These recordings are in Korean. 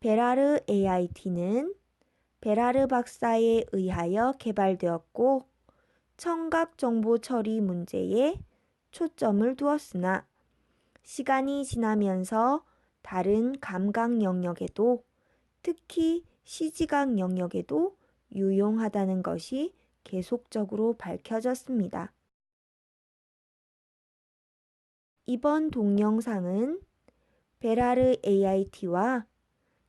베라르 AIT는 베라르 박사에 의하여 개발되었고 청각 정보 처리 문제에 초점을 두었으나 시간이 지나면서 다른 감각 영역에도 특히 시지각 영역에도 유용하다는 것이 계속적으로 밝혀졌습니다. 이번 동영상은 베라르 AIT와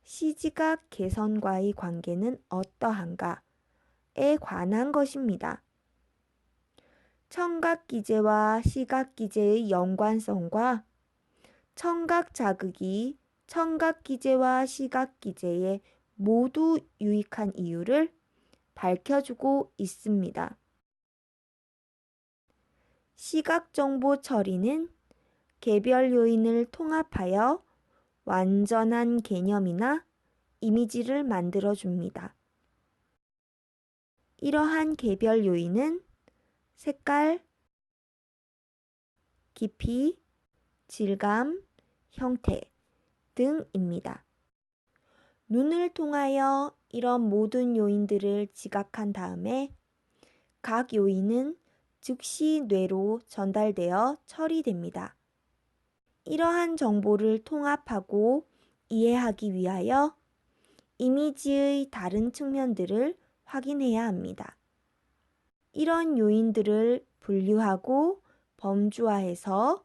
시지각 개선과의 관계는 어떠한가에 관한 것입니다. 청각기제와 시각기제의 연관성과 청각 자극이 청각기제와 시각기제에 모두 유익한 이유를 밝혀주고 있습니다. 시각정보 처리는 개별 요인을 통합하여 완전한 개념이나 이미지를 만들어줍니다. 이러한 개별 요인은 색깔, 깊이, 질감, 형태 등입니다. 눈을 통하여 이런 모든 요인들을 지각한 다음에 각 요인은 즉시 뇌로 전달되어 처리됩니다. 이러한 정보를 통합하고 이해하기 위하여 이미지의 다른 측면들을 확인해야 합니다. 이런 요인들을 분류하고 범주화해서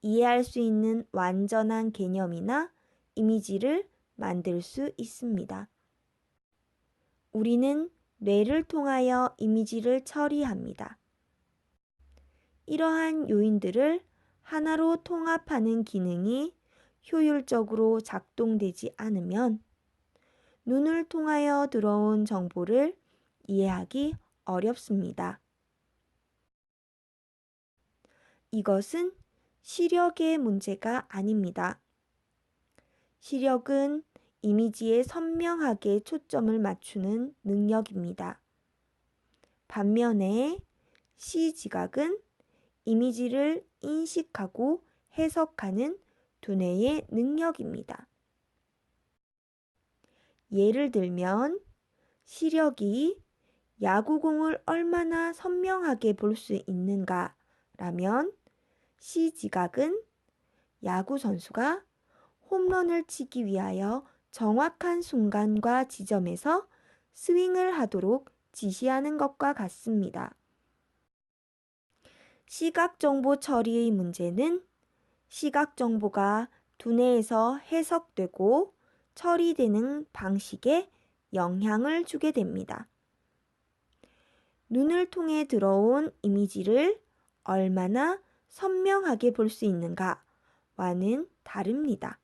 이해할 수 있는 완전한 개념이나 이미지를 만들 수 있습니다. 우리는 뇌를 통하여 이미지를 처리합니다. 이러한 요인들을 하나로 통합하는 기능이 효율적으로 작동되지 않으면 눈을 통하여 들어온 정보를 이해하기 어렵습니다. 이것은 시력의 문제가 아닙니다. 시력은 이미지에 선명하게 초점을 맞추는 능력입니다. 반면에 시지각은 이미지를 인식하고 해석하는 두뇌의 능력입니다. 예를 들면 시력이 야구공을 얼마나 선명하게 볼 수 있는가 라면 시지각은 야구 선수가 홈런을 치기 위하여 정확한 순간과 지점에서 스윙을 하도록 지시하는 것과 같습니다. 시각정보 처리의 문제는 시각정보가 두뇌에서 해석되고 처리되는 방식에 영향을 주게 됩니다. 눈을 통해 들어온 이미지를 얼마나 선명하게 볼 수 있는가와는 다릅니다.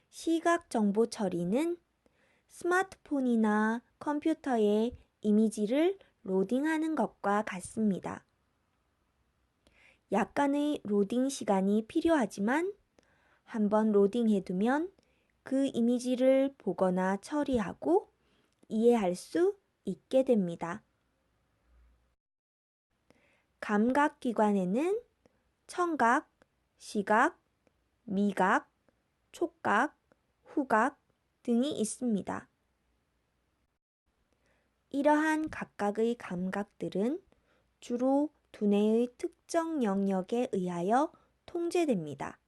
시각정보 처리는 스마트폰이나 컴퓨터에 이미지를 로딩하는 것과 같습니다. 약간의 로딩 시간이 필요하지만 한번 로딩해두면 그 이미지를 보거나 처리하고 이해할 수 있게 됩니다. 감각기관에는 청각, 시각, 미각, 촉각, 후각 등이 있습니다. 이러한 각각의 감각들은 주로 두뇌의 특정 영역에 의하여 통제됩니다.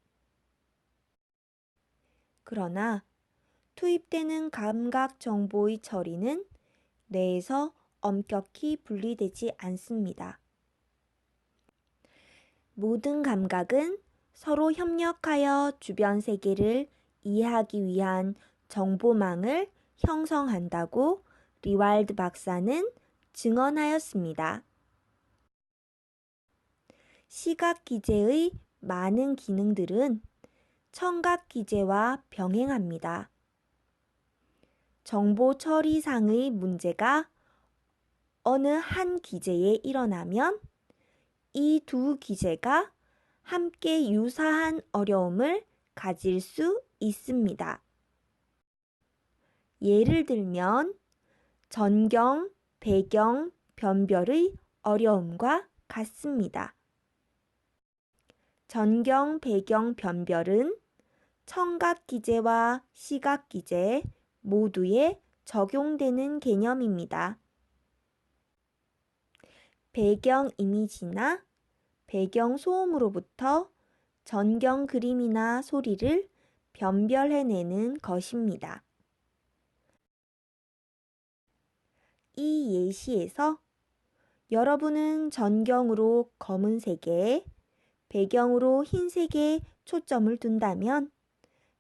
그러나 투입되는 감각 정보의 처리는 뇌에서 엄격히 분리되지 않습니다. 모든 감각은 서로 협력하여 주변 세계를 이해하기 위한 정보망을 형성한다고 리왈드 박사는 증언하였습니다. 시각기제의 많은 기능들은 청각기제와 병행합니다. 정보 처리상의 문제가 어느 한 기제에 일어나면 이 두 기제가 함께 유사한 어려움을 가질 수 있습니다. 예를 들면 전경, 배경, 변별의 어려움과 같습니다. 전경, 배경, 변별은 청각기제와 시각기제 모두에 적용되는 개념입니다. 배경 이미지나 배경 소음으로부터 전경 그림이나 소리를 변별해내는 것입니다. 이 예시에서 여러분은 전경으로 검은색에 배경으로 흰색에 초점을 둔다면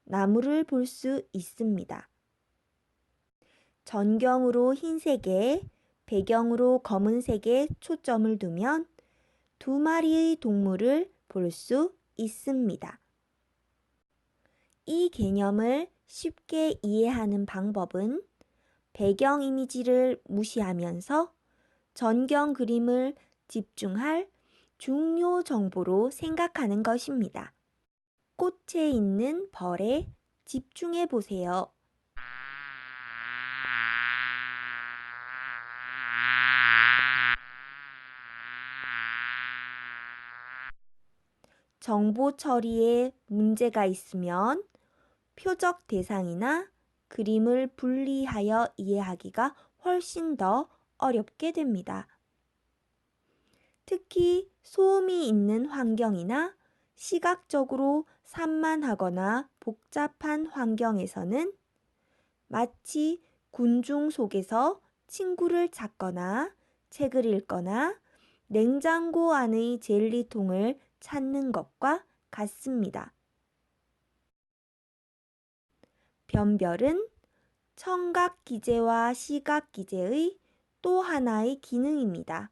나무를 볼 수 있습니다. 전경으로 흰색에 배경으로 검은색에 초점을 두면 두 마리의 동물을 볼 수 있습니다. 이 개념을 쉽게 이해하는 방법은 배경 이미지를 무시하면서 전경 그림을 집중할 중요 정보로 생각하는 것입니다. 꽃에 있는 벌에 집중해 보세요. 정보 처리에 문제가 있으면 표적 대상이나 그림을 분리하여 이해하기가 훨씬 더 어렵게 됩니다. 특히 소음이 있는 환경이나 시각적으로 산만하거나 복잡한 환경에서는 마치 군중 속에서 친구를 찾거나 책을 읽거나 냉장고 안의 젤리통을 찾는 것과 같습니다. 변별은 청각기제와 시각기제의 또 하나의 기능입니다.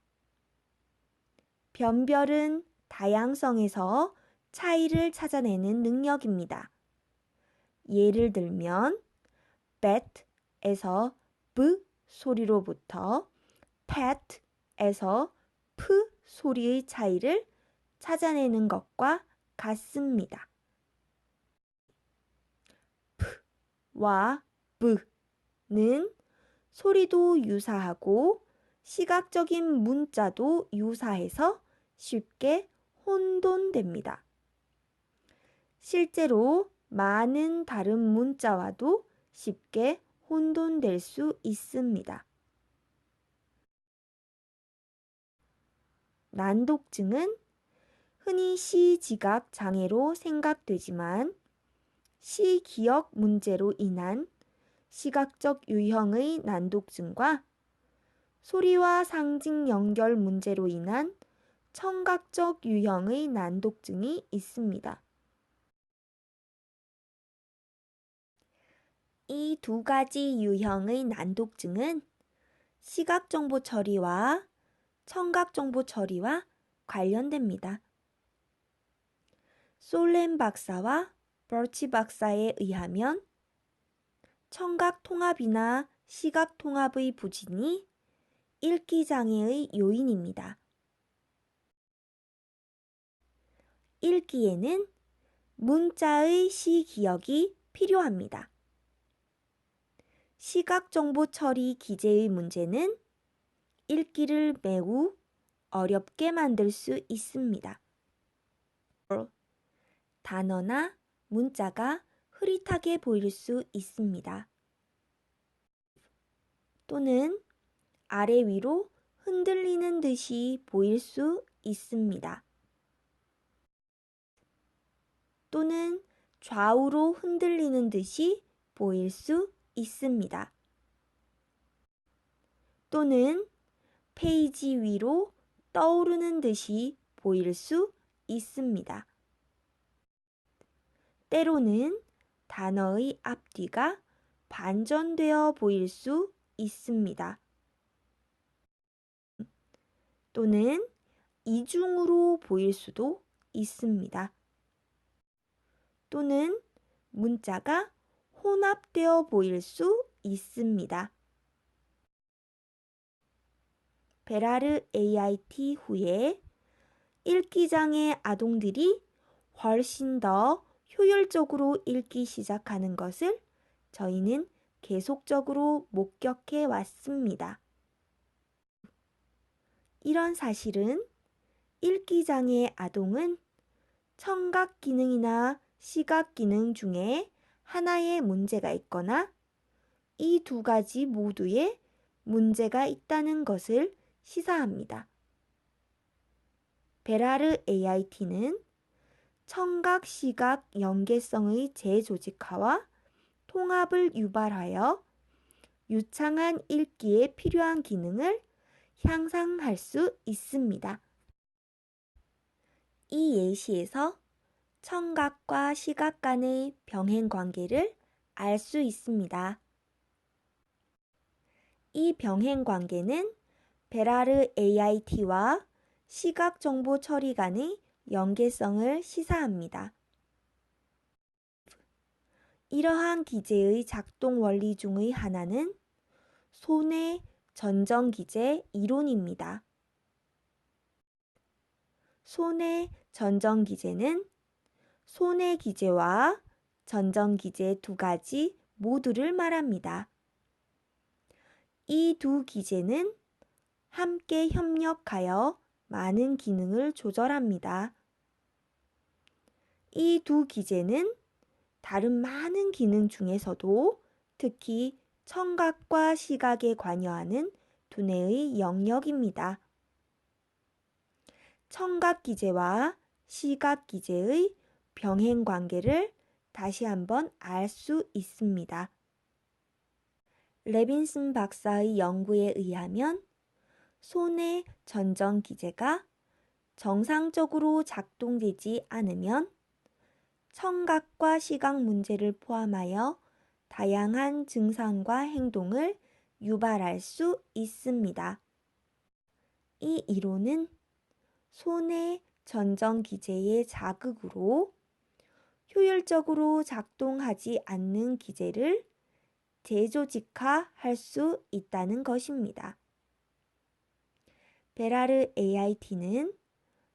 변별은 다양성에서 차이를 찾아내는 능력입니다. 예를 들면 bat에서 b 소리로부터 pet에서 p 소리의 차이를 찾아내는 것과 같습니다. p와 b는 소리도 유사하고 시각적인 문자도 유사해서 쉽게 혼돈됩니다. 실제로 많은 다른 문자와도 쉽게 혼돈될 수 있습니다. 난독증은 흔히 시지각 장애로 생각되지만 시기억 문제로 인한 시각적 유형의 난독증과 소리와 상징 연결 문제로 인한 청각적 유형의 난독증이 있습니다. 이 두 가지 유형의 난독증은 시각정보 처리와 청각정보 처리와 관련됩니다. 솔렘 박사와 버치 박사에 의하면 청각 통합이나 시각 통합의 부진이 읽기 장애의 요인입니다. 읽기에는 문자의 시기억이 필요합니다. 시각정보 처리 기제의 문제는 읽기를 매우 어렵게 만들 수 있습니다. 단어나 문자가 흐릿하게 보일 수 있습니다. 또는 아래 위로 흔들리는 듯이 보일 수 있습니다. 또는 좌우로 흔들리는 듯이 보일 수 있습니다. 또는 페이지 위로 떠오르는 듯이 보일 수 있습니다. 때로는 단어의 앞뒤가 반전되어 보일 수 있습니다. 또는 이중으로 보일 수도 있습니다. 또는 문자가 혼합되어 보일 수 있습니다. 베라르 AIT 후에 읽기장애 아동들이 훨씬 더 효율적으로 읽기 시작하는 것을 저희는 계속적으로 목격해 왔습니다. 이런 사실은 읽기장애 아동은 청각 기능이나 시각 기능 중에 하나에 문제가 있거나 이 두 가지 모두에 문제가 있다는 것을 시사합니다. 베라르 AIT는 청각 시각 연계성의 재조직화와 통합을 유발하여 유창한 읽기에 필요한 기능을 향상할 수 있습니다. 이 예시에서 청각과 시각 간의 병행 관계를 알 수 있습니다. 이 병행 관계는 베라르 AIT와 시각 정보 처리 간의 연계성을 시사합니다. 이러한 기제의 작동 원리 중의 하나는 손의 전정기제 이론입니다. 손의 전정기제는 손의 기제와 전정기제 두 가지 모두를 말합니다. 이 두 기제는 함께 협력하여 많은 기능을 조절합니다. 이 두 기제는 다른 많은 기능 중에서도 특히 청각과 시각에 관여하는 두뇌의 영역입니다. 청각 기제와 시각 기제의 병행 관계를 다시 한번 알 수 있습니다. 레빈슨 박사의 연구에 의하면 손의 전정 기제가 정상적으로 작동되지 않으면 청각과 시각 문제를 포함하여 다양한 증상과 행동을 유발할 수 있습니다. 이 이론은 손의 전정 기제의 자극으로 효율적으로 작동하지 않는 기제를 재조직화할 수 있다는 것입니다. 베라르 AIT는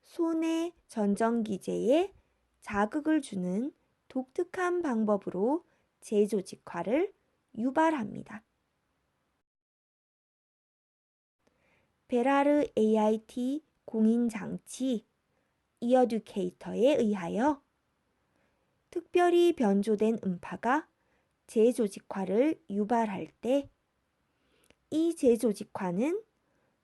손의 전정 기제에 자극을 주는 독특한 방법으로 재조직화를 유발합니다. 베라르 AIT 공인장치 이어듀케이터에 의하여 특별히 변조된 음파가 재조직화를 유발할 때 이 재조직화는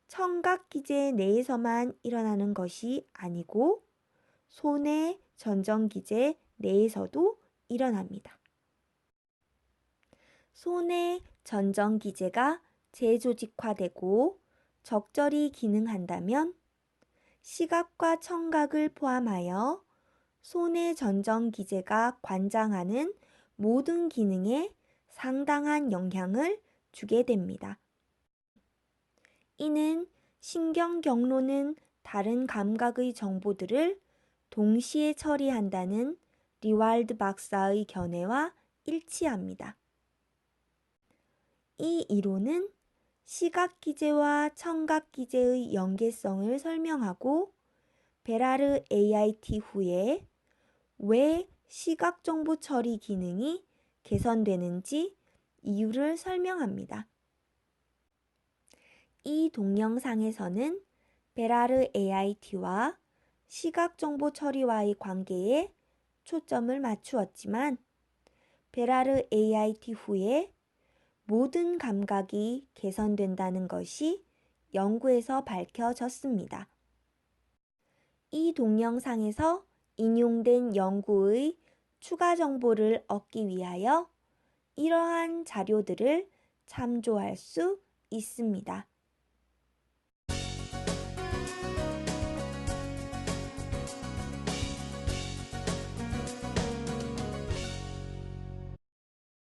청각 기제 내에서만 일어나는 것이 아니고 손의 전정 기제 내에서도 일어납니다. 손의 전정 기제가 재조직화되고 적절히 기능한다면 시각과 청각을 포함하여 손의 전정 기제가 관장하는 모든 기능에 상당한 영향을 주게 됩니다. 이는 신경 경로는 다른 감각의 정보들을 동시에 처리한다는 리왈드 박사의 견해와 일치합니다. 이 이론은 시각 기제와 청각 기제의 연계성을 설명하고 베라르 AIT 후에 왜 시각 정보 처리 기능이 개선되는지 이유를 설명합니다. 이 동영상에서는 베라르 AIT와 시각 정보 처리와의 관계에 초점을 맞추었지만 베라르 AIT 후에 모든 감각이 개선된다는 것이 연구에서 밝혀졌습니다. 이 동영상에서 인용된 연구의 추가 정보를 얻기 위하여 이러한 자료들을 참조할 수 있습니다.